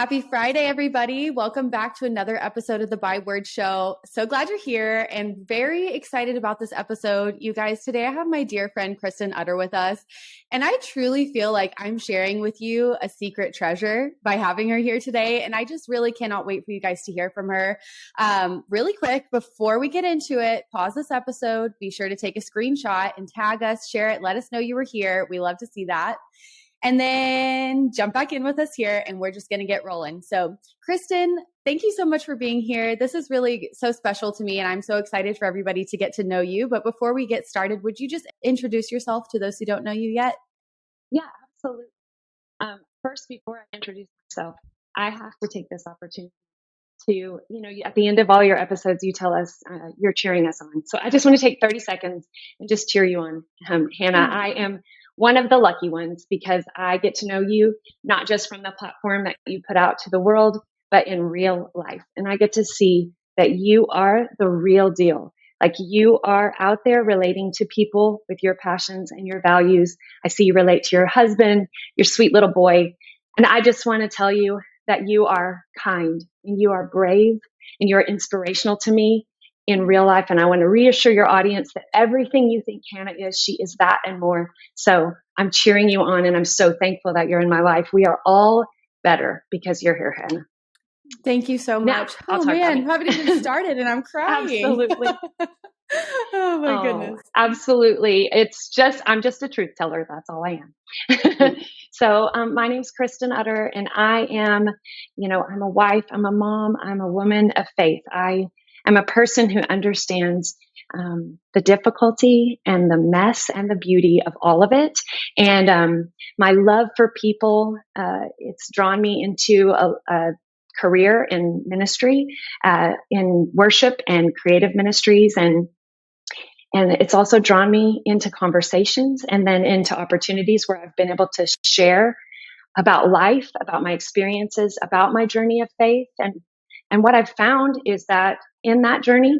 Happy Friday, everybody. Welcome back to another episode of the Byword Show. So glad you're here and very excited about this episode. You guys, today I have my dear friend Kristen Utter with us. And I truly feel like I'm sharing with you a secret treasure by having her here today. And I just really cannot wait for you guys to hear from her. Really quick, before we get into it, pause this episode. Be sure to take a screenshot and tag us, share it, let us know you were here. We love to see that. And then jump back in with us here and we're just going to get rolling. So Kristen, thank you so much for being here. This is really so special to me and I'm so excited for everybody to get to know you. But before we get started, would you just introduce yourself to those who don't know you yet? Yeah, absolutely. First, before I introduce myself, I have to take this opportunity to, at the end of all your episodes, you tell us you're cheering us on. So I just want to take 30 seconds and just cheer you on, Hannah. I am one of the lucky ones because I get to know you, not just from the platform that you put out to the world, but in real life. And I get to see that you are the real deal. Like you are out there relating to people with your passions and your values. I see you relate to your husband, your sweet little boy. And I just want to tell you that you are kind and you are brave and you're inspirational to me in real life. And I want to reassure your audience that everything you think Hannah is, she is that and more. So I'm cheering you on and I'm so thankful that you're in my life. We are all better because you're here, Hannah. Thank you so much. Now, oh man, haven't even started and I'm crying. Absolutely. Oh my goodness. Absolutely. I'm just a truth teller. That's all I am. So my name's Kristen Utter and I am, I'm a wife, I'm a mom, I'm a woman of faith. I am a person who understands the difficulty and the mess and the beauty of all of it. And my love for people, it's drawn me into a career in ministry, in worship and creative ministries. And it's also drawn me into conversations and then into opportunities where I've been able to share about life, about my experiences, about my journey of faith. And what I've found is that in that journey,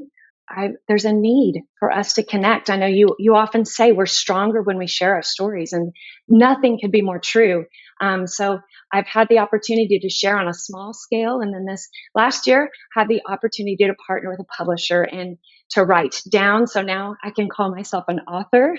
there's a need for us to connect. I know you often say we're stronger when we share our stories, and nothing could be more true. So I've had the opportunity to share on a small scale. And then this last year, had the opportunity to partner with a publisher and to write down. So now I can call myself an author.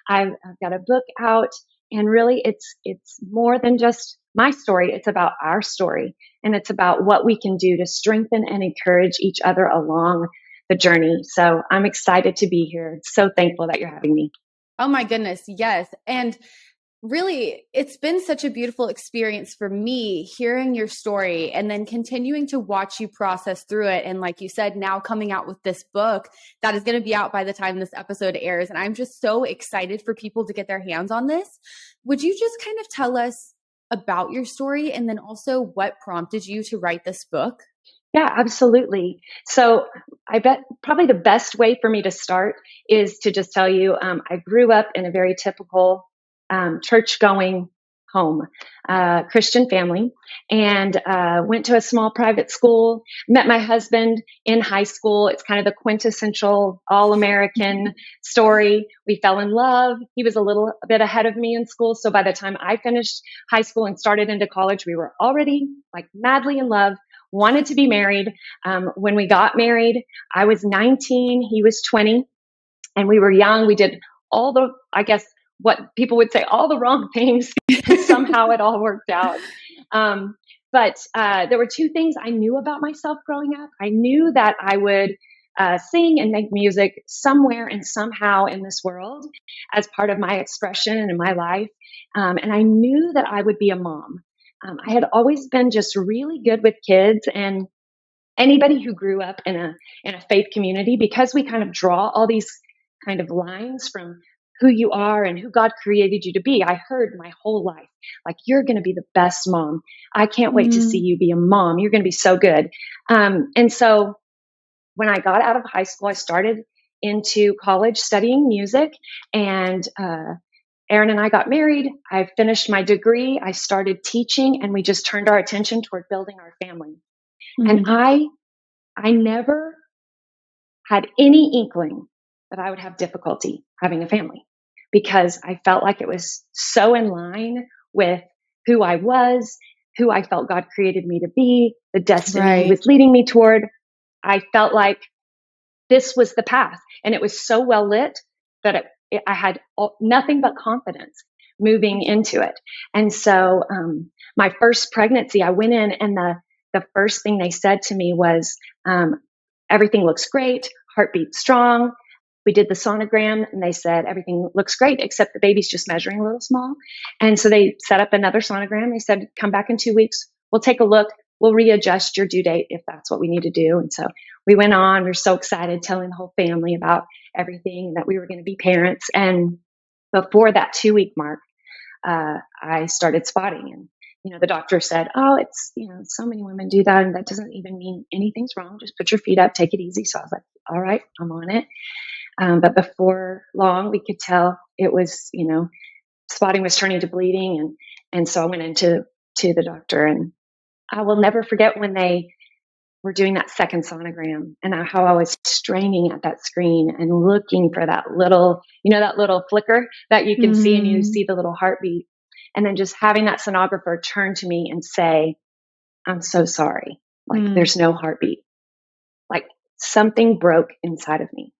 I've got a book out, and really it's more than just my story. It's about our story, and it's about what we can do to strengthen and encourage each other along the journey. So I'm excited to be here. So thankful that you're having me. Oh my goodness. Yes. And really, it's been such a beautiful experience for me hearing your story and then continuing to watch you process through it. And like you said, now coming out with this book that is going to be out by the time this episode airs. And I'm just so excited for people to get their hands on this. Would you just kind of tell us about your story and then also what prompted you to write this book? Yeah, absolutely. So I bet probably the best way for me to start is to just tell you, I grew up in a very typical church-going home, Christian family, and went to a small private school, met my husband in high school. It's kind of the quintessential all-American story. We fell in love. He was a little bit ahead of me in school. So by the time I finished high school and started into college, we were already like madly in love, wanted to be married. When we got married, I was 19, he was 20, and we were young. We did all the, I guess, what people would say, all the wrong things. Somehow it all worked out. But there were two things I knew about myself growing up. I knew that I would sing and make music somewhere and somehow in this world as part of my expression and in my life. And I knew that I would be a mom. I had always been just really good with kids, and anybody who grew up in a faith community, because we kind of draw all these kind of lines from who you are and who God created you to be. I heard my whole life, like, you're going to be the best mom. I can't wait to see you be a mom. You're going to be so good. And so when I got out of high school, I started into college studying music, and Aaron and I got married. I finished my degree. I started teaching, and we just turned our attention toward building our family. And I never had any inkling that I would have difficulty having a family, because I felt like it was so in line with who I was, who I felt God created me to be, the destiny He Right. was leading me toward. I felt like this was the path, and it was so well lit that I had nothing but confidence moving into it. And so, my first pregnancy, I went in, and the first thing they said to me was, everything looks great, heartbeat strong. We did the sonogram, and they said everything looks great except the baby's just measuring a little small. And so they set up another sonogram. They said, come back in 2 weeks. We'll take a look. We'll readjust your due date if that's what we need to do. And so we went on. We were so excited, telling the whole family about everything, that we were going to be parents. And before that 2-week mark, I started spotting. And the doctor said, oh, it's, so many women do that, and that doesn't even mean anything's wrong. Just put your feet up, take it easy. So I was like, all right, I'm on it. But before long, we could tell it was, spotting was turning to bleeding. And so I went into the doctor, and I will never forget when they were doing that second sonogram, and how I was straining at that screen and looking for that little, that little flicker that you can see, and you see the little heartbeat. And then just having that sonographer turn to me and say, I'm so sorry. Like, there's no heartbeat. Like, something broke inside of me.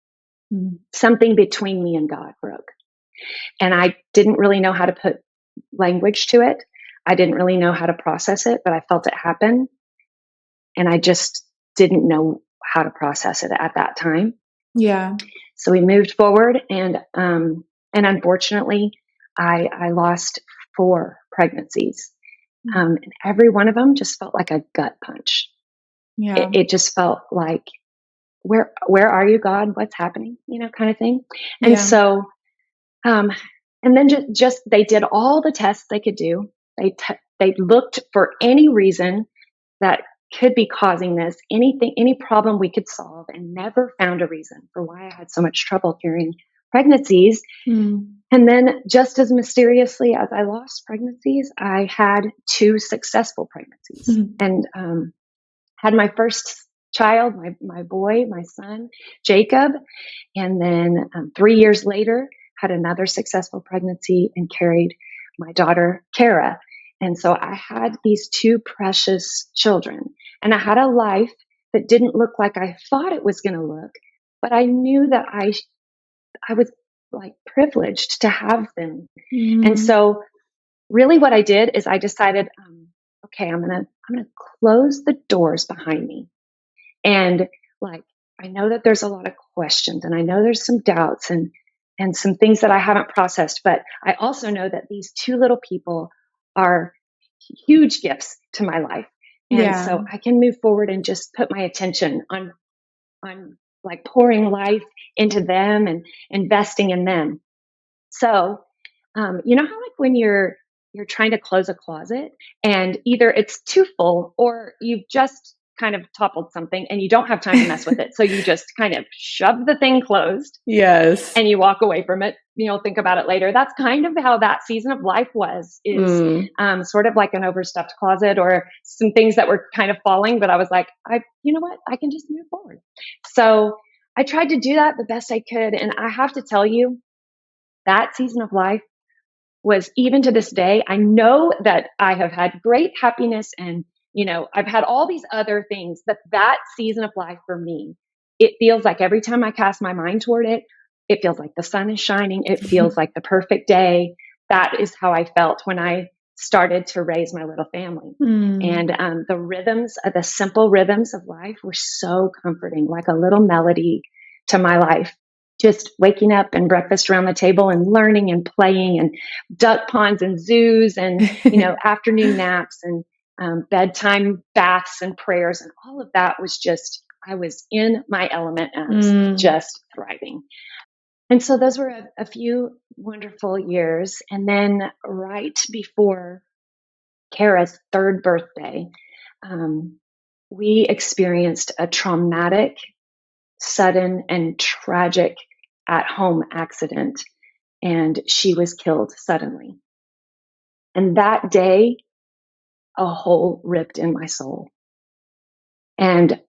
Something between me and God broke. And I didn't really know how to put language to it. I didn't really know how to process it, but I felt it happen. And I just didn't know how to process it at that time. Yeah. So we moved forward, and unfortunately, I lost 4 pregnancies. And every one of them just felt like a gut punch. Yeah. It just felt like, where are you, God? What's happening? Kind of thing. And so, and then just they did all the tests they could do. They looked for any reason that could be causing this, any problem we could solve, and never found a reason for why I had so much trouble carrying pregnancies. And then, just as mysteriously as I lost pregnancies, I had 2 successful pregnancies, and had my first child, my boy, my son, Jacob. And then 3 years later, had another successful pregnancy and carried my daughter, Kara. And so I had these 2 precious children, and I had a life that didn't look like I thought it was going to look, but I knew that I was like privileged to have them. And so really what I did is I decided, okay, I'm going to close the doors behind me. And like, I know that there's a lot of questions, and I know there's some doubts and some things that I haven't processed, but I also know that these 2 little people are huge gifts to my life. And so I can move forward and just put my attention on like pouring life into them and investing in them. So, how like when you're trying to close a closet, and either it's too full, or you've just kind of toppled something and you don't have time to mess with it. So you just kind of shove the thing closed. Yes. And you walk away from it. Think about it later. That's kind of how that season of life is sort of like an overstuffed closet, or some things that were kind of falling. But I was like, you know what? I can just move forward. So I tried to do that the best I could. And I have to tell you, that season of life was, even to this day, I know that I have had great happiness, and, I've had all these other things, but that season of life for me, it feels like every time I cast my mind toward it, it feels like the sun is shining. It feels like the perfect day. That is how I felt when I started to raise my little family. And the simple rhythms of life were so comforting, like a little melody to my life. Just waking up and breakfast around the table and learning and playing, and duck ponds and zoos, and, afternoon naps, and bedtime baths and prayers, and all of that was just, I was in my element, and I was just thriving. And so those were a few wonderful years. And then right before Kara's 3rd birthday, we experienced a traumatic, sudden, and tragic at-home accident, and she was killed suddenly. And that day, a hole ripped in my soul. And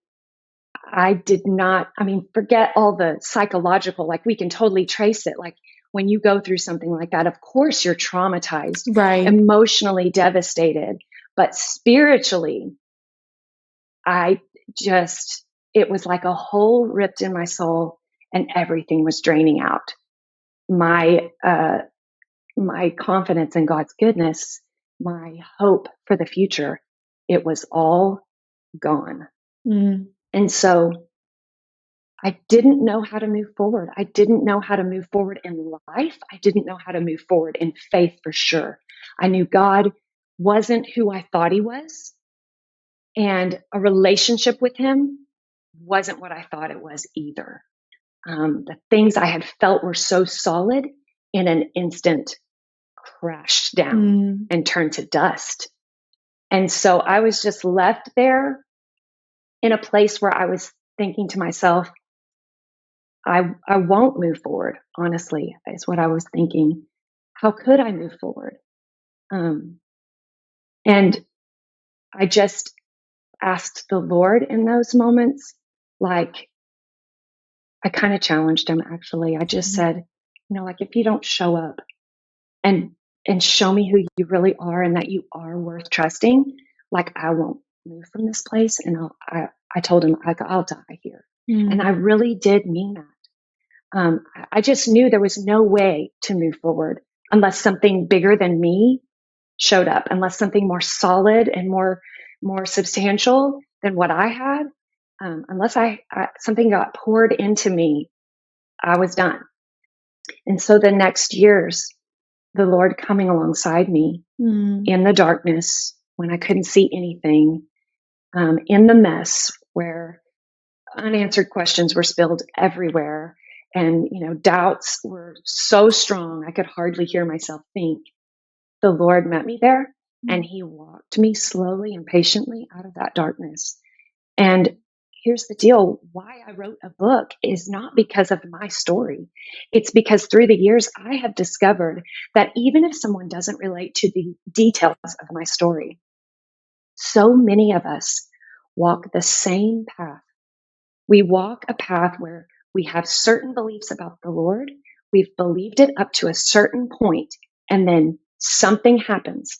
I did not, forget all the psychological, like, we can totally trace it. Like, when you go through something like that, of course you're traumatized, right, emotionally devastated. But spiritually, it was like a hole ripped in my soul and everything was draining out. My confidence in God's goodness, my hope for the future, it was all gone. Mm. And so I didn't know how to move forward. I didn't know how to move forward in life. I didn't know how to move forward in faith for sure. I knew God wasn't who I thought he was. And a relationship with him wasn't what I thought it was either. The things I had felt were so solid in an instant crashed down and turned to dust. And so I was just left there in a place where I was thinking to myself, I won't move forward, honestly, is what I was thinking. How could I move forward? And I just asked the Lord in those moments, like, I kind of challenged him, actually. I just said, like, if you don't show up and show me who you really are and that you are worth trusting, like, I won't move from this place. And I told him, I'll die here. And I really did mean that. I just knew there was no way to move forward unless something bigger than me showed up, unless something more solid and more substantial than what I had, unless something got poured into me, I was done. And so the next years, the Lord coming alongside me in the darkness when I couldn't see anything, in the mess where unanswered questions were spilled everywhere. And, doubts were so strong, I could hardly hear myself think. The Lord met me there and he walked me slowly and patiently out of that darkness. And here's the deal. Why I wrote a book is not because of my story. It's because through the years, I have discovered that even if someone doesn't relate to the details of my story, so many of us walk the same path. We walk a path where we have certain beliefs about the Lord. We've believed it up to a certain point, and then something happens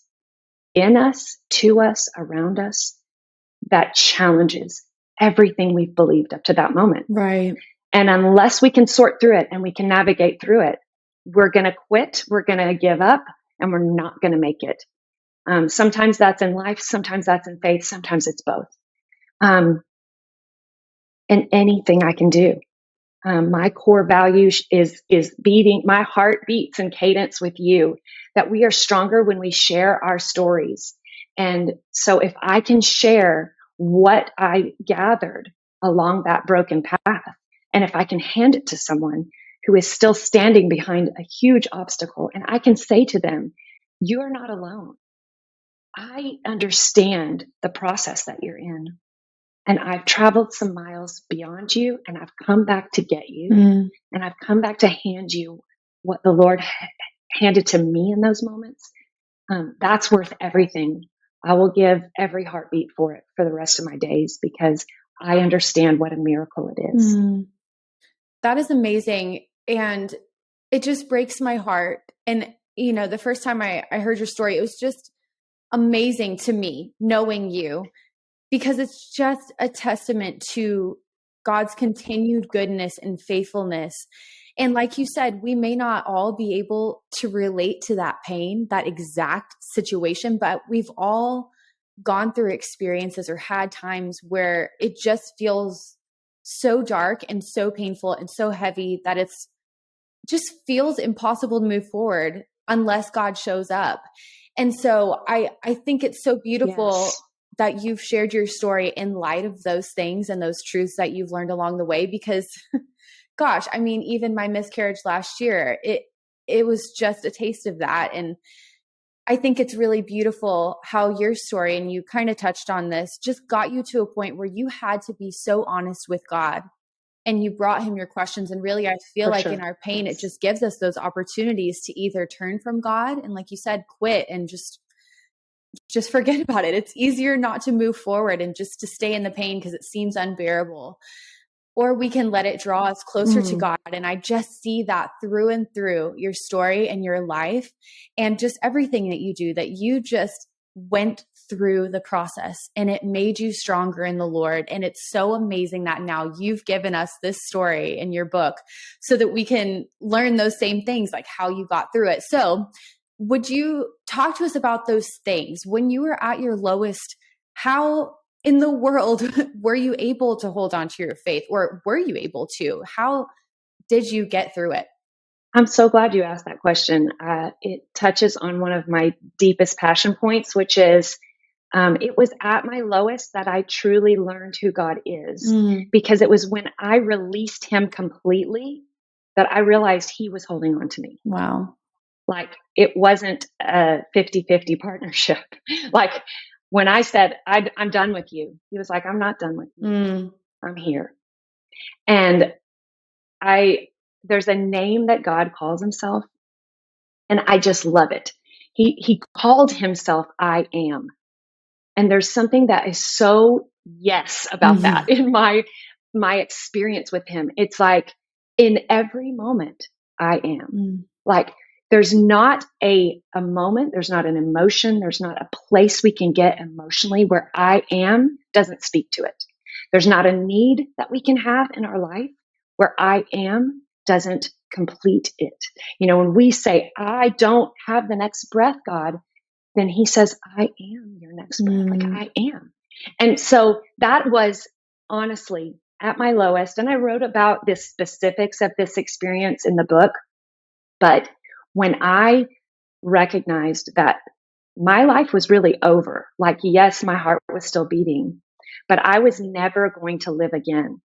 in us, to us, around us that challenges everything we've believed up to that moment. Right. And unless we can sort through it and we can navigate through it, we're going to quit, we're going to give up, and we're not going to make it. Sometimes that's in life, sometimes that's in faith, sometimes it's both. And anything I can do. My core value is beating, my heart beats in cadence with you, that we are stronger when we share our stories. And so if I can share what I gathered along that broken path, and if I can hand it to someone who is still standing behind a huge obstacle, and I can say to them, you are not alone. I understand the process that you're in. And I've traveled some miles beyond you, and I've come back to get you. And I've come back to hand you what the Lord handed to me in those moments. That's worth everything. I will give every heartbeat for it for the rest of my days, because I understand what a miracle it is. That is amazing. And it just breaks my heart. And, the first time I heard your story, it was just amazing to me knowing you, because it's just a testament to God's continued goodness and faithfulness. And like you said, we may not all be able to relate to that pain, that exact situation, but we've all gone through experiences or had times where it just feels so dark and so painful and so heavy that it's just feels impossible to move forward unless God shows up. And so I think it's so beautiful that you've shared your story in light of those things and those truths that you've learned along the way, because gosh, I mean, even my miscarriage last year, it was just a taste of that. And I think it's really beautiful how your story, and you kind of touched on this, just got you to a point where you had to be so honest with God and you brought him your questions. And really, I feel like in our pain, it just gives us those opportunities to either turn from God and, like you said, quit and just forget about it. It's easier not to move forward and just to stay in the pain because it seems unbearable. Or we can let it draw us closer to God. And I just see that through and through your story and your life and just everything that you do, that you just went through the process and it made you stronger in the Lord. And it's so amazing that now you've given us this story in your book so that we can learn those same things, like how you got through it. So would you talk to us about those things when you were at your lowest? How in the world were you able to hold on to your faith, or were you able to? How did you get through it? I'm so glad you asked that question. It touches on one of my deepest passion points, which is it was at my lowest that I truly learned who God is, because it was when I released him completely that I realized he was holding on to me. Wow. Like it wasn't a 50-50 partnership. Like when I said, I'm done with you, he was like, I'm not done with you. I'm here. And there's a name that God calls himself, and I just love it. He called himself I am. And there's something that is so yes about that in my experience with him. It's like in every moment I am. Like there's not a moment, there's not an emotion, there's not a place we can get emotionally where I am doesn't speak to it. There's not a need that we can have in our life where I am doesn't complete it. You know, when we say, I don't have the next breath, God, then he says, I am your next breath. Like I am. And so that was honestly at my lowest. And I wrote about the specifics of this experience in the book. But when I recognized that my life was really over, like, yes, my heart was still beating, but I was never going to live again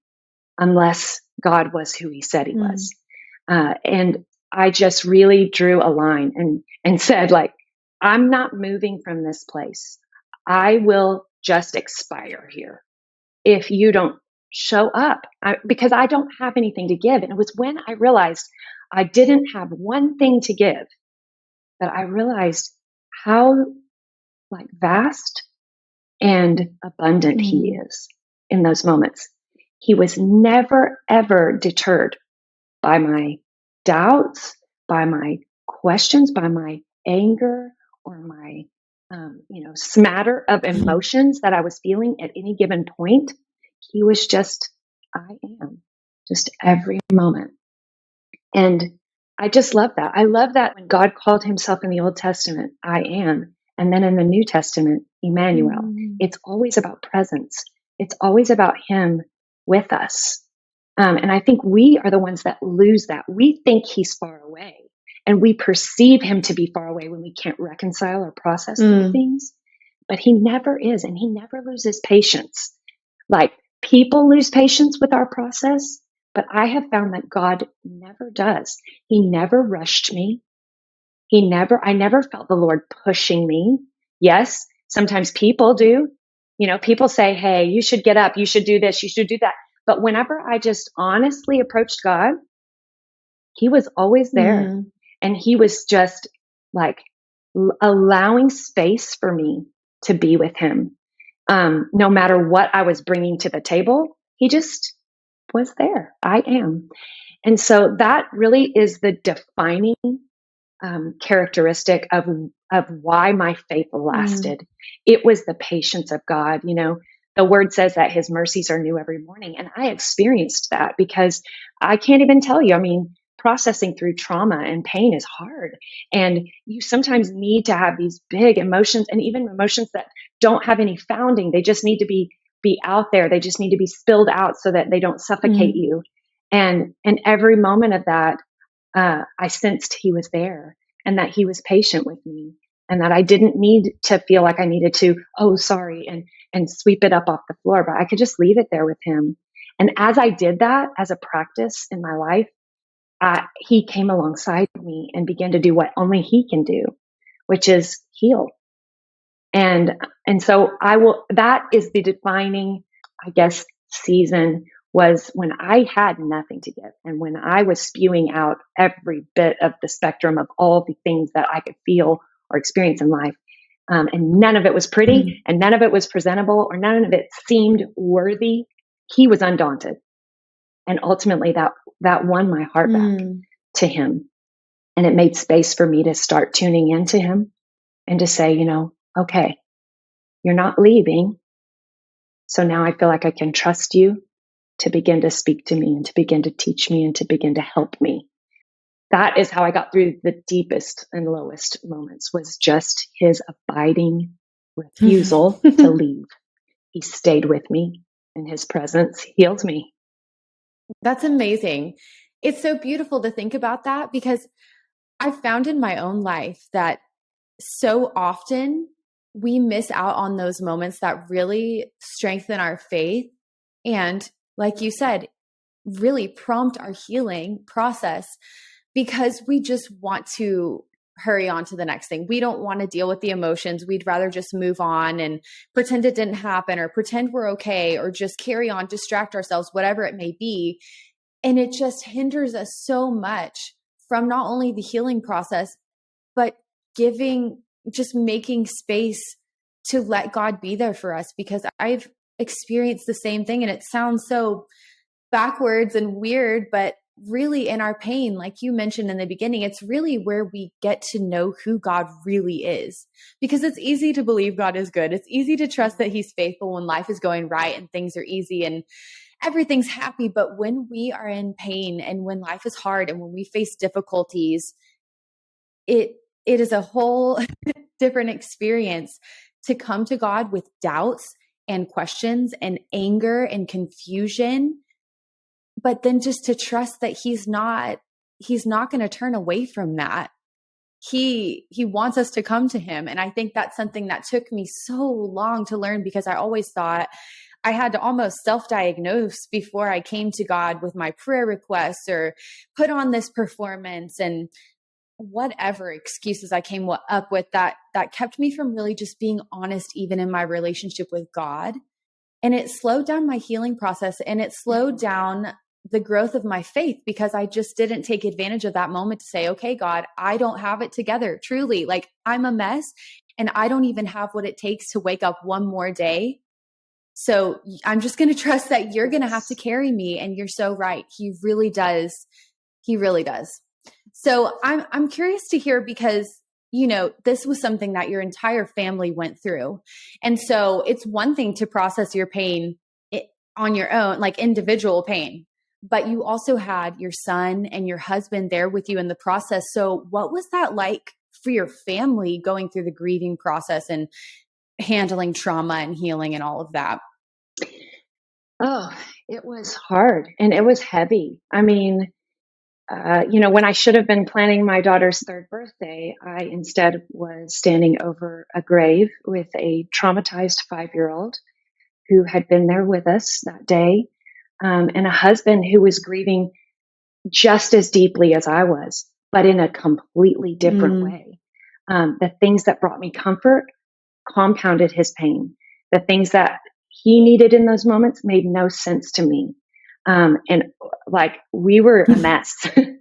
unless God was who he said he was. And I just really drew a line and said, like, I'm not moving from this place. I will just expire here if you don't show up, because I don't have anything to give. And it was when I realized I didn't have one thing to give that I realized how like vast and abundant he is in those moments. He was never, ever deterred by my doubts, by my questions, by my anger, or my, smatter of emotions that I was feeling at any given point. He was just, I am, just every moment. And I just love that. I love that when God called himself in the Old Testament, I am. And then in the New Testament, Emmanuel, it's always about presence. It's always about him with us. And I think we are the ones that lose that. We think he's far away, and we perceive him to be far away when we can't reconcile or process through things. But he never is, and he never loses patience. Like people lose patience with our process, but I have found that God never does. He never rushed me. I never felt the Lord pushing me. Yes, sometimes people do. You know, people say, hey, you should get up. You should do this. You should do that. But whenever I just honestly approached God, he was always there. And he was just like allowing space for me to be with him. No matter what I was bringing to the table, he just was there. I am. And so that really is the defining characteristic of why my faith lasted. It was the patience of God. You know, the word says that his mercies are new every morning. And I experienced that because I can't even tell you. I mean, processing through trauma and pain is hard. And you sometimes need to have these big emotions, and even emotions that don't have any founding. They just need to be out there. They just need to be spilled out so that they don't suffocate you. And every moment of that, I sensed he was there, and that he was patient with me, and that I didn't need to feel like I needed to, oh, sorry, and sweep it up off the floor, but I could just leave it there with him. And as I did that as a practice in my life, he came alongside me and began to do what only he can do, which is heal. And so that is the defining, I guess, season was when I had nothing to give. And when I was spewing out every bit of the spectrum of all the things that I could feel or experience in life. And none of it was pretty, and none of it was presentable, or none of it seemed worthy. He was undaunted. And ultimately that won my heart back to him. And it made space for me to start tuning into him and to say, okay, You're not leaving. So now I feel like I can trust you to begin to speak to me and to begin to teach me and to begin to help me. That is how I got through the deepest and lowest moments, was just his abiding refusal to leave. He stayed with me, and his presence healed me. That's amazing. It's so beautiful to think about that, because I've found in my own life that so often we miss out on those moments that really strengthen our faith and, like you said, really prompt our healing process, because we just want to hurry on to the next thing. We don't want to deal with the emotions. We'd rather just move on and pretend it didn't happen, or pretend we're okay, or just carry on, distract ourselves, whatever it may be. And it just hinders us so much from not only the healing process, but just making space to let God be there for us, because I've experienced the same thing. And it sounds so backwards and weird, but really in our pain, like you mentioned in the beginning, it's really where we get to know who God really is. Because it's easy to believe God is good. It's easy to trust that he's faithful when life is going right and things are easy and everything's happy. But when we are in pain and when life is hard and when we face difficulties, it is a whole different experience to come to God with doubts and questions and anger and confusion, but then just to trust that he's not going to turn away from that. He wants us to come to him. And I think that's something that took me so long to learn, because I always thought I had to almost self-diagnose before I came to God with my prayer requests or put on this performance and whatever excuses I came up with that kept me from really just being honest, even in my relationship with God. And it slowed down my healing process, and it slowed down the growth of my faith, because I just didn't take advantage of that moment to say, okay, God, I don't have it together. Truly, like, I'm a mess and I don't even have what it takes to wake up one more day. So I'm just going to trust that you're going to have to carry me. And you're so right. He really does. He really does. So I'm curious to hear, because this was something that your entire family went through. And so it's one thing to process your pain on your own, like individual pain, but you also had your son and your husband there with you in the process. So what was that like for your family, going through the grieving process and handling trauma and healing and all of that? Oh, it was hard and it was heavy. I mean, when I should have been planning my daughter's third birthday, I instead was standing over a grave with a traumatized 5-year-old who had been there with us that day, and a husband who was grieving just as deeply as I was, but in a completely different way. The things that brought me comfort compounded his pain. The things that he needed in those moments made no sense to me. And like, we were a mess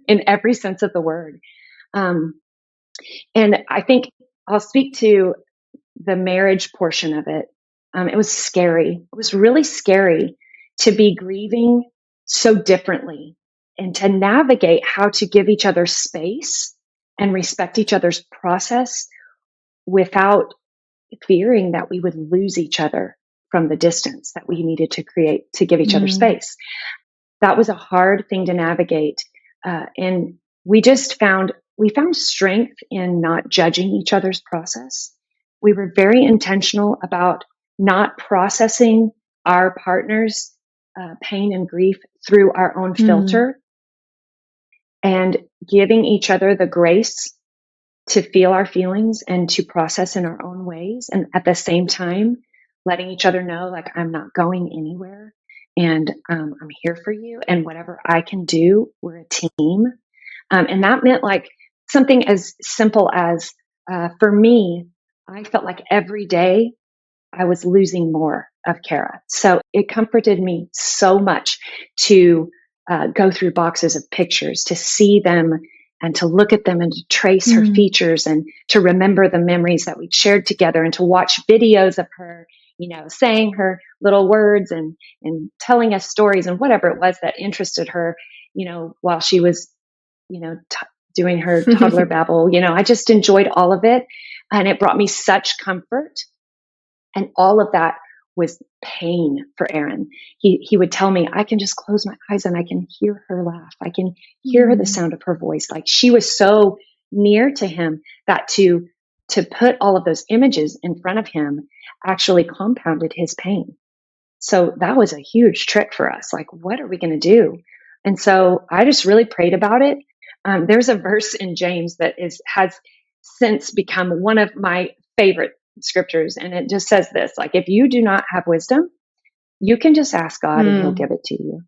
in every sense of the word. And I think I'll speak to the marriage portion of it. It was scary. It was really scary to be grieving so differently and to navigate how to give each other space and respect each other's process without fearing that we would lose each other from the distance that we needed to create to give each other space. That was a hard thing to navigate. And we found strength in not judging each other's process. We were very intentional about not processing our partner's pain and grief through our own filter, and giving each other the grace to feel our feelings and to process in our own ways. And at the same time, letting each other know, like, I'm not going anywhere, and I'm here for you. And whatever I can do, we're a team. And that meant, like, something as simple as, for me, I felt like every day I was losing more of Kara. So it comforted me so much to go through boxes of pictures, to see them and to look at them and to trace her features and to remember the memories that we'd shared together, and to watch videos of her, saying her little words and telling us stories and whatever it was that interested her, while she was, doing her toddler babble. I just enjoyed all of it. And it brought me such comfort And all of that was pain for Aaron. He would tell me, I can just close my eyes and I can hear her laugh. I can hear the sound of her voice. Like she was so near to him that to put all of those images in front of him actually compounded his pain. So that was a huge trick for us. Like, what are we going to do? And so I just really prayed about it. There's a verse in James that has since become one of my favorite scriptures. And it just says this, like, if you do not have wisdom, you can just ask God and he'll give it to you.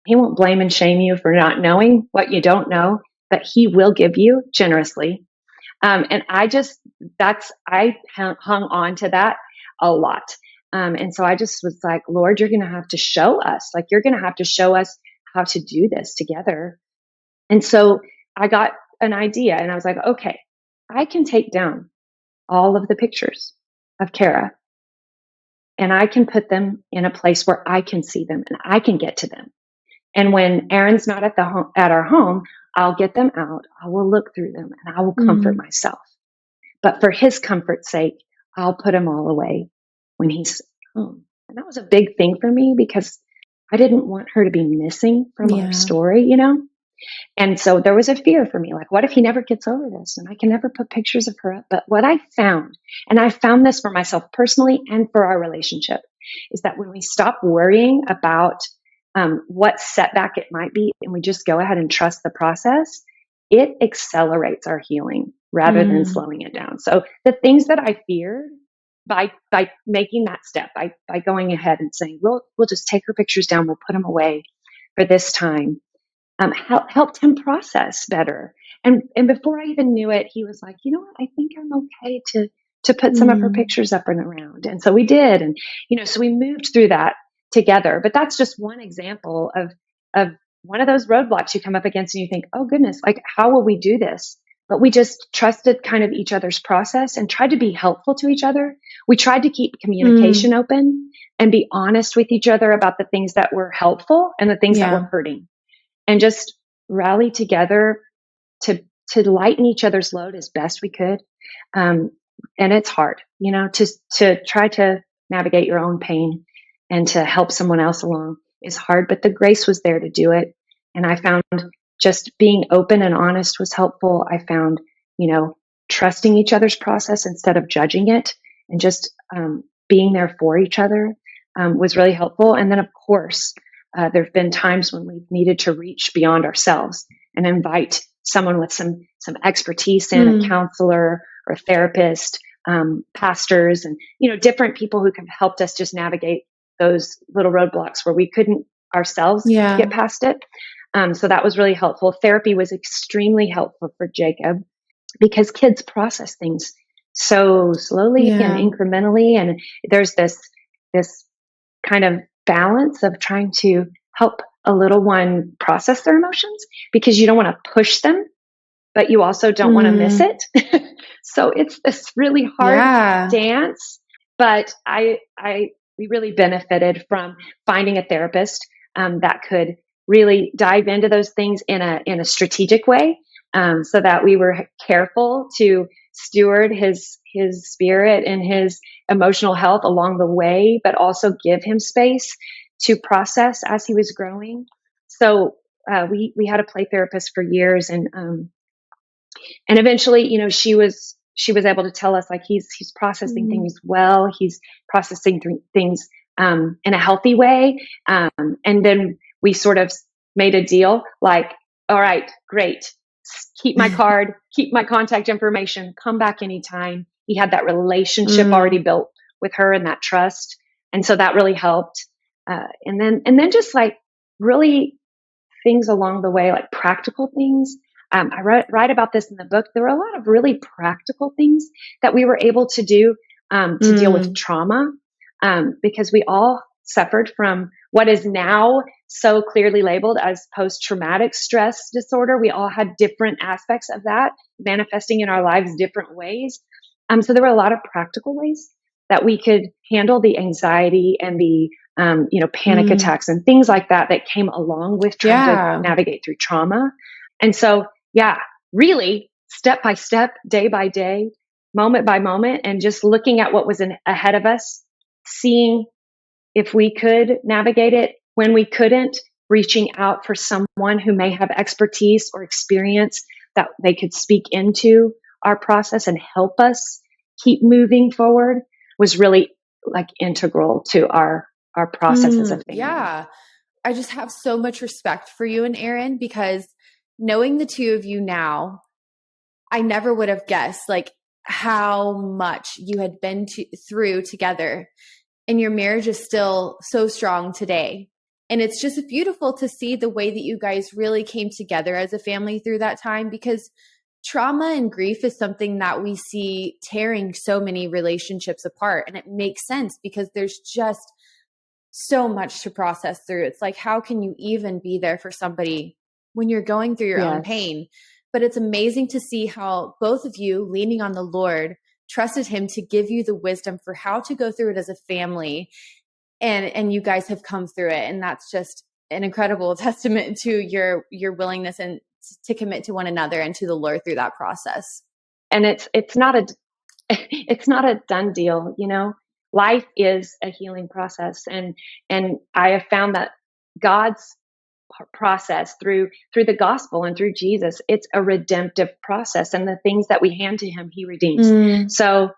He won't blame and shame you for not knowing what you don't know, but he will give you generously. And I hung on to that a lot. And so I just was like, Lord, you're going to have to show us, like, you're going to have to show us how to do this together. And so I got an idea and I was like, okay, I can take down all of the pictures of Kara and I can put them in a place where I can see them and I can get to them. And when Aaron's not at our home, I'll get them out. I will look through them and I will comfort myself. But for his comfort's sake, I'll put them all away when he's home. And that was a big thing for me because I didn't want her to be missing from our story, you know? And so there was a fear for me, like, what if he never gets over this and I can never put pictures of her up? But what I found, and I found this for myself personally and for our relationship, is that when we stop worrying about what setback it might be and we just go ahead and trust the process, it accelerates our healing rather than slowing it down. So the things that I feared, by making that step, by going ahead and saying, we'll just take her pictures down, we'll put them away for this time, helped him process better. And before I even knew it, he was like, you know what, I think I'm okay to put some of her pictures up and around. And so we did. And, you know, so we moved through that together. But that's just one example of one of those roadblocks you come up against and you think, oh goodness, like, how will we do this? But we just trusted kind of each other's process and tried to be helpful to each other. We tried to keep communication open and be honest with each other about the things that were helpful and the things that were hurting, and just rally together to lighten each other's load as best we could. And it's hard, you know, to try to navigate your own pain and to help someone else along is hard, but the grace was there to do it. And I found just being open and honest was helpful. I found, you know, trusting each other's process instead of judging it, and just being there for each other was really helpful. And then, of course, there have been times when we've needed to reach beyond ourselves and invite someone with some expertise in a counselor or a therapist, pastors, and, you know, different people who have helped us just navigate those little roadblocks where we couldn't ourselves get past it. So that was really helpful. Therapy was extremely helpful for Jacob because kids process things so slowly and incrementally. And there's this kind of balance of trying to help a little one process their emotions because you don't want to push them, but you also don't want to miss it. So it's this really hard dance, but we really benefited from finding a therapist that could really dive into those things in a strategic way, so that we were careful to steward his spirit and his emotional health along the way, but also give him space to process as he was growing. So we had a play therapist for years, and eventually, you know, she was able to tell us, like, he's processing things well, he's processing things in a healthy way, and then we sort of made a deal, like, all right, great, keep my card, keep my contact information, come back anytime. He had that relationship already built with her and that trust. And so that really helped. And then just like really things along the way, like practical things. I write about this in the book. There were a lot of really practical things that we were able to do to deal with trauma, because we all suffered from what is now so clearly labeled as post-traumatic stress disorder. We all had different aspects of that manifesting in our lives different ways. So there were a lot of practical ways that we could handle the anxiety and the panic attacks and things like that came along with trying to navigate through trauma. And so, really, step by step, day by day, moment by moment and just looking at what was ahead of us, seeing if we could navigate it. When we couldn't, reaching out for someone who may have expertise or experience that they could speak into our process and help us keep moving forward was really like integral to our process as a family. Yeah. I just have so much respect for you and Aaron, because knowing the two of you now, I never would have guessed like how much you had been through together, and your marriage is still so strong today. And it's just beautiful to see the way that you guys really came together as a family through that time, because trauma and grief is something that we see tearing so many relationships apart. And it makes sense because there's just so much to process through. It's like, how can you even be there for somebody when you're going through your own pain? But it's amazing to see how both of you, leaning on the Lord, trusted him to give you the wisdom for how to go through it as a family. And you guys have come through it. And that's just an incredible testament to your willingness and to commit to one another and to the Lord through that process. And it's not a done deal, you know. Life is a healing process, and I have found that God's process through the gospel and through Jesus, it's a redemptive process, and the things that we hand to him, he redeems. So,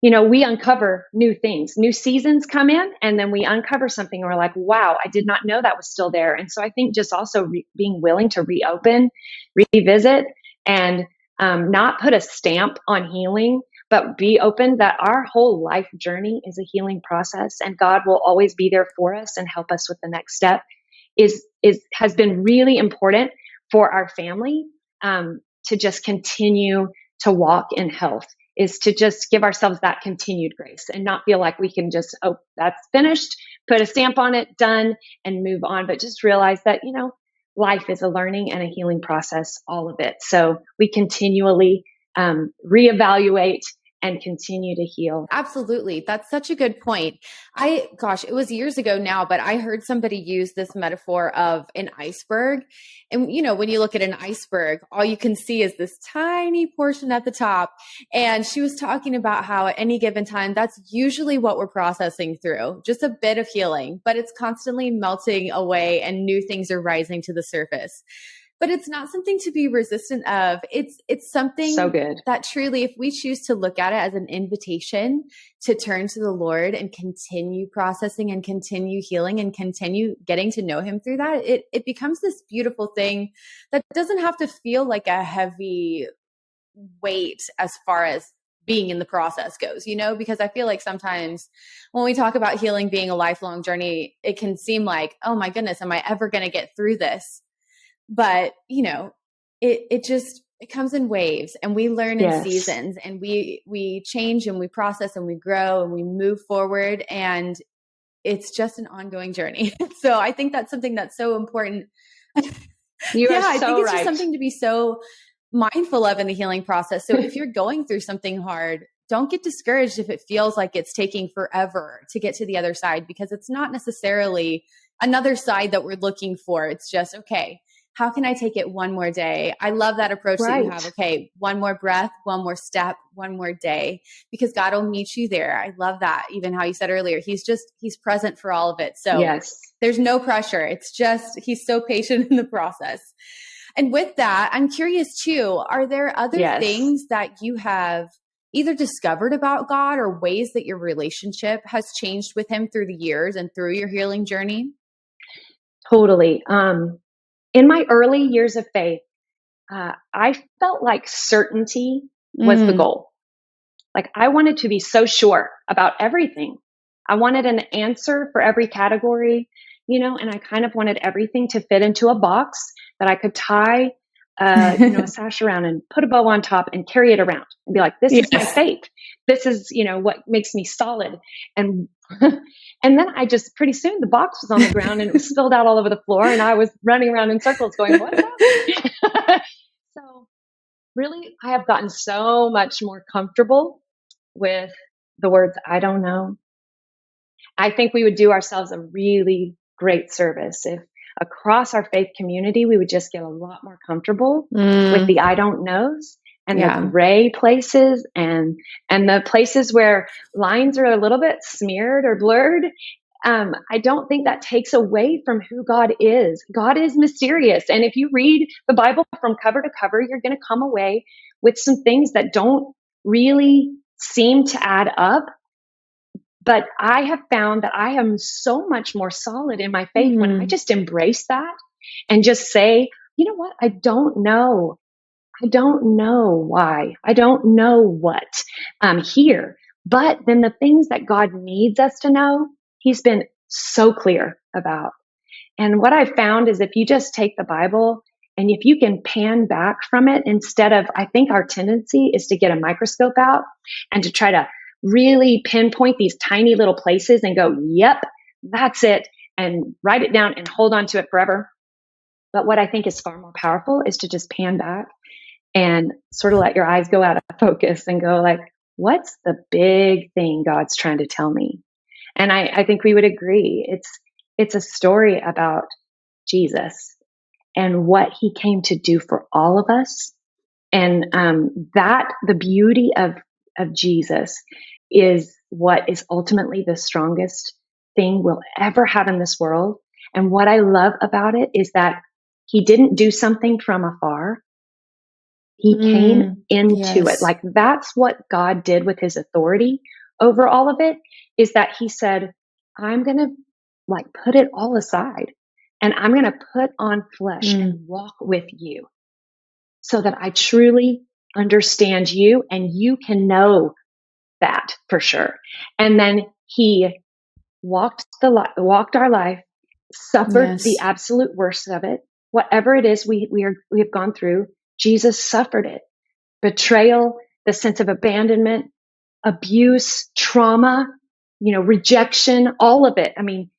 you know, we uncover new things, new seasons come in, and then we uncover something and we're like, wow, I did not know that was still there. And so I think just also being willing to reopen, revisit, and not put a stamp on healing, but be open that our whole life journey is a healing process, and God will always be there for us and help us with the next step has been really important for our family, to just continue to walk in health, is to just give ourselves that continued grace and not feel like we can just, oh, that's finished, put a stamp on it, done, and move on. But just realize that, you know, life is a learning and a healing process, all of it. So we continually reevaluate and continue to heal. Absolutely. That's such a good point. It was years ago now, but I heard somebody use this metaphor of an iceberg. And, you know, when you look at an iceberg, all you can see is this tiny portion at the top. And she was talking about how at any given time, that's usually what we're processing through, just a bit of healing, but it's constantly melting away and new things are rising to the surface. But it's not something to be resistant of. It's something so good that truly, if we choose to look at it as an invitation to turn to the Lord and continue processing and continue healing and continue getting to know him through that, it becomes this beautiful thing that doesn't have to feel like a heavy weight as far as being in the process goes, you know, because I feel like sometimes when we talk about healing being a lifelong journey, it can seem like, oh my goodness, am I ever going to get through this? But, you know, it comes in waves, and we learn in seasons, and we change and we process and we grow and we move forward, and it's just an ongoing journey. So I think that's something that's so important. You are so I think it's right. just something to be so mindful of in the healing process. So if you're going through something hard, don't get discouraged if it feels like it's taking forever to get to the other side, because it's not necessarily another side that we're looking for. It's just, okay, how can I take it one more day? I love that approach that you have. Okay, one more breath, one more step, one more day, because God will meet you there. I love that. Even how you said earlier, he's present for all of it. So there's no pressure. It's just, he's so patient in the process. And with that, I'm curious too, are there other things that you have either discovered about God or ways that your relationship has changed with him through the years and through your healing journey? Totally. In my early years of faith, I felt like certainty was the goal. Like I wanted to be so sure about everything. I wanted an answer for every category, you know, and I kind of wanted everything to fit into a box that I could tie, a sash around and put a bow on top and carry it around and be like, this is my faith. This is, you know, what makes me solid. And and then I just, pretty soon the box was on the ground and it was spilled out all over the floor, and I was running around in circles going, what is happening? So really, I have gotten so much more comfortable with the words, I don't know. I think we would do ourselves a really great service if across our faith community, we would just get a lot more comfortable with the I don't knows and the Yeah. gray places and the places where lines are a little bit smeared or blurred. I don't think that takes away from who God is. God is mysterious. And if you read the Bible from cover to cover, you're going to come away with some things that don't really seem to add up. But I have found that I am so much more solid in my faith when I just embrace that and just say, you know what? I don't know. I don't know why. I don't know what here. But then the things that God needs us to know, He's been so clear about. And what I've found is if you just take the Bible and if you can pan back from it instead of, I think our tendency is to get a microscope out and to try to really pinpoint these tiny little places and go, yep, that's it, and write it down and hold on to it forever. But what I think is far more powerful is to just pan back and sort of let your eyes go out of focus and go like, what's the big thing God's trying to tell me? And I think we would agree. It's a story about Jesus and what He came to do for all of us. And that the beauty of Jesus is what is ultimately the strongest thing we'll ever have in this world. And what I love about it is that He didn't do something from afar. He came into it. Like that's what God did with His authority over all of it, is that He said, I'm going to like put it all aside and I'm going to put on flesh and walk with you so that I truly understand you and you can know that for sure. And then He walked our life, suffered the absolute worst of it. Whatever it is we have gone through, Jesus suffered it. Betrayal, the sense of abandonment, abuse, trauma, rejection, all of it. I mean,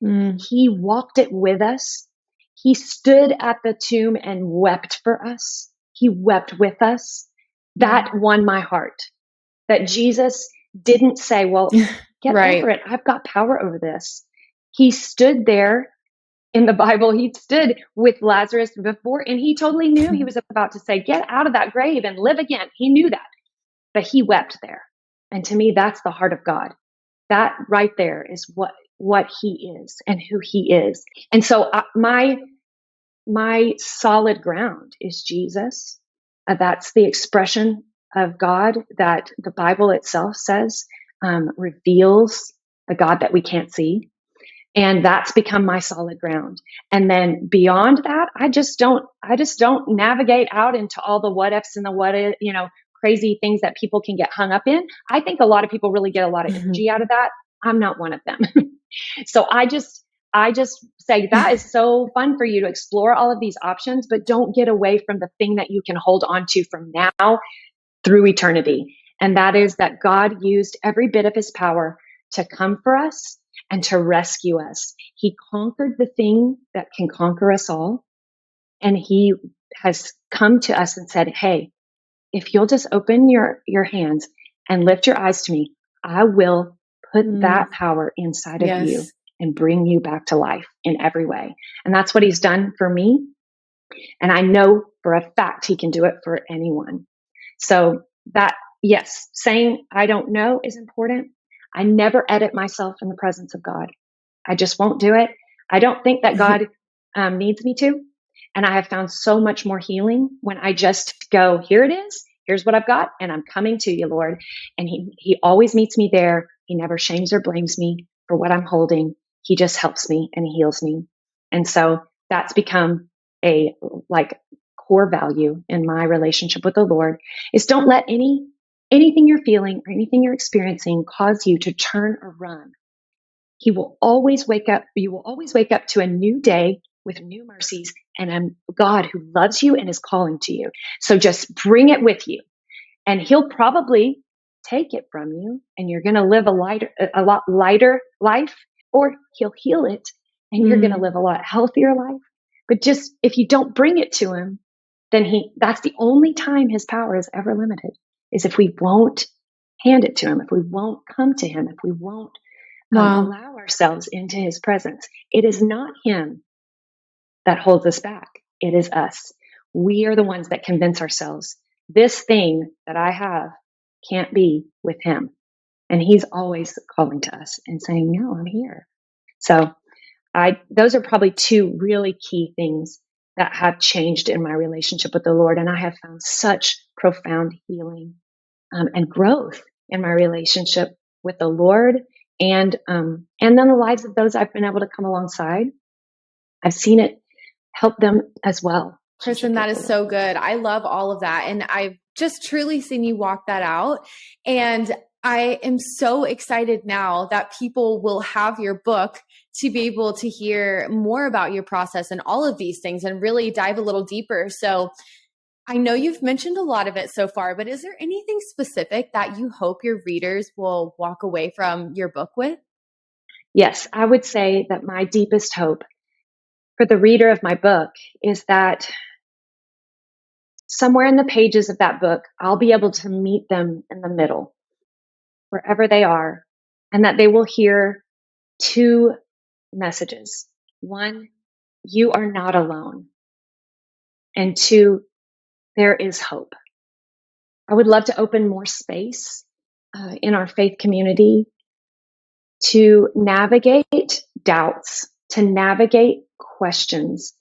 He walked it with us. He stood at the tomb and wept for us. He wept with us. That won my heart. That Jesus didn't say, well, get over it. I've got power over this. He stood there in the Bible. He stood with Lazarus before, and He totally knew he was about to say, get out of that grave and live again. He knew that, but He wept there. And to me, that's the heart of God. That right there is what He is and who He is. And so my solid ground is Jesus. That's the expression of God that the Bible itself says reveals the God that we can't see. And that's become my solid ground. And then beyond that, I just don't navigate out into all the what ifs and the crazy things that people can get hung up in. I think a lot of people really get a lot of energy out of that. I'm not one of them. So I just say that is so fun for you to explore all of these options, but don't get away from the thing that you can hold on to from now through eternity. And that is that God used every bit of His power to come for us and to rescue us. He conquered the thing that can conquer us all. And He has come to us and said, hey, if you'll just open your hands and lift your eyes to me, I will put that power inside of you and bring you back to life in every way. And that's what He's done for me. And I know for a fact He can do it for anyone. So that, yes, saying I don't know is important. I never edit myself in the presence of God. I just won't do it. I don't think that God needs me to. And I have found so much more healing when I just go, here it is. Here's what I've got. And I'm coming to you, Lord. And he always meets me there. He never shames or blames me for what I'm holding. He just helps me and He heals me. And so that's become a core value in my relationship with the Lord, is don't let anything you're feeling or anything you're experiencing cause you to turn or run. He will always wake up. You will always wake up to a new day with new mercies and a God who loves you and is calling to you. So just bring it with you, and He'll probably take it from you, and you're going to live a lot lighter life, or He'll heal it and you're going to live a lot healthier life. But just if you don't bring it to Him, then that's the only time His power is ever limited, is if we won't hand it to Him, if we won't come to Him, if we won't allow ourselves into His presence. It is not Him that holds us back. It is us. We are the ones that convince ourselves this thing that I have can't be with him. And he's always calling to us and saying, no, I'm here. So those are probably two really key things that have changed in my relationship with the Lord. And I have found such profound healing and growth in my relationship with the Lord, and then the lives of those I've been able to come alongside. I've seen it help them as well. Kristen, that is so good. I love all of that. And I've just truly seen you walk that out. And I am so excited now that people will have your book to be able to hear more about your process and all of these things and really dive a little deeper. So I know you've mentioned a lot of it so far, but is there anything specific that you hope your readers will walk away from your book with? Yes, I would say that my deepest hope for the reader of my book is that somewhere in the pages of that book, I'll be able to meet them in the middle, wherever they are, and that they will hear two messages. One, you are not alone. And two, there is hope. I would love to open more space in our faith community to navigate doubts, to navigate questions,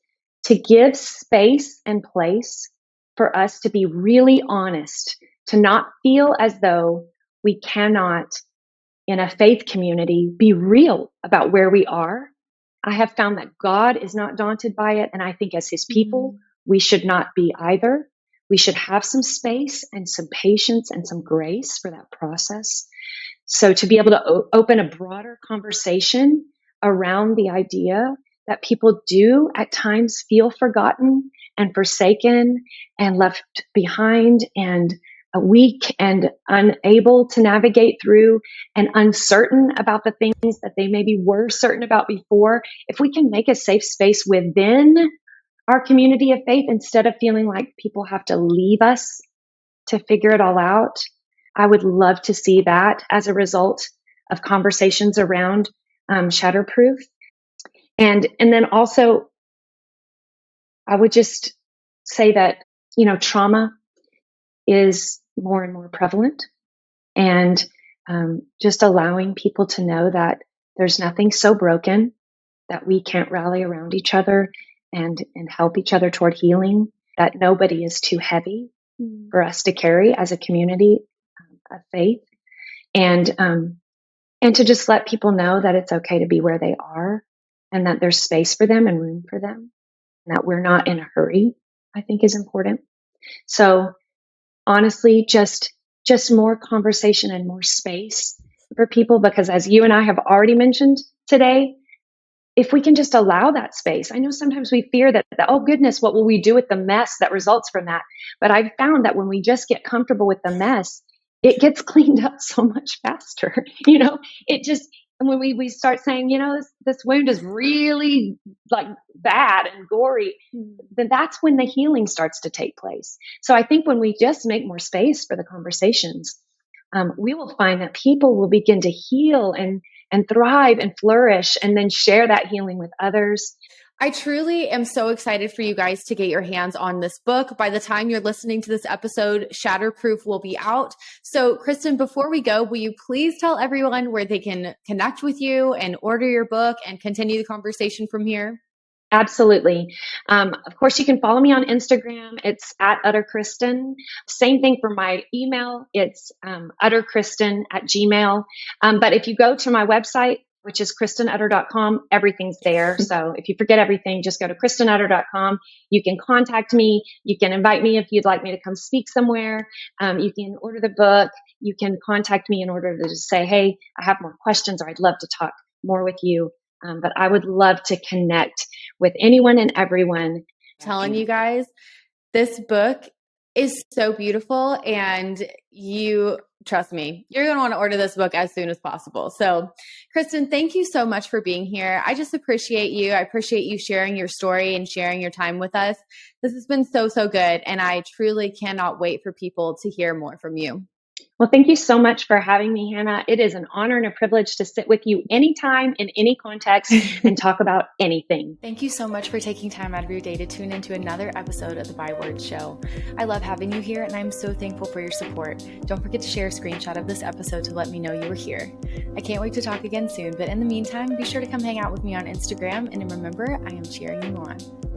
to give space and place for us to be really honest, to not feel as though we cannot, in a faith community, be real about where we are. I have found that God is not daunted by it. And I think as his people, we should not be either. We should have some space and some patience and some grace for that process. So to be able to open a broader conversation around the idea that people do at times feel forgotten and forsaken and left behind and weak and unable to navigate through and uncertain about the things that they maybe were certain about before. If we can make a safe space within our community of faith instead of feeling like people have to leave us to figure it all out, I would love to see that as a result of conversations around Shatterproof. And then also, I would just say that, trauma is more and more prevalent, and just allowing people to know that there's nothing so broken that we can't rally around each other and help each other toward healing, that nobody is too heavy for us to carry as a community of faith, and to just let people know that it's okay to be where they are and that there's space for them and room for them, and that we're not in a hurry, I think is important. So honestly, just more conversation and more space for people, because as you and I have already mentioned today, if we can just allow that space, I know sometimes we fear that, oh goodness, what will we do with the mess that results from that? But I've found that when we just get comfortable with the mess, it gets cleaned up so much faster. It just, when we start saying, this wound is really like bad and gory, then that's when the healing starts to take place. So I think when we just make more space for the conversations, we will find that people will begin to heal and thrive and flourish, and then share that healing with others. I truly am so excited for you guys to get your hands on this book. By the time you're listening to this episode, Shatterproof will be out. So Kristen, before we go, will you please tell everyone where they can connect with you and order your book and continue the conversation from here? Absolutely. Of course, you can follow me on Instagram. It's @UtterKristen. Same thing for my email. It's utterkristen@gmail. But if you go to my website, which is kristenutter.com, everything's there. So if you forget everything, just go to kristenutter.com. You can contact me. You can invite me if you'd like me to come speak somewhere. You can order the book. You can contact me in order to just say, hey, I have more questions, or I'd love to talk more with you. But I would love to connect with anyone and everyone. Telling you guys, this book is so beautiful, and trust me, you're going to want to order this book as soon as possible. So Kristen, thank you so much for being here. I just appreciate you. I appreciate you sharing your story and sharing your time with us. This has been so, so good. And I truly cannot wait for people to hear more from you. Well, thank you so much for having me, Hannah. It is an honor and a privilege to sit with you anytime in any context and talk about anything. Thank you so much for taking time out of your day to tune into another episode of the Byword Show. I love having you here, and I'm so thankful for your support. Don't forget to share a screenshot of this episode to let me know you were here. I can't wait to talk again soon, but in the meantime, be sure to come hang out with me on Instagram, and remember, I am cheering you on.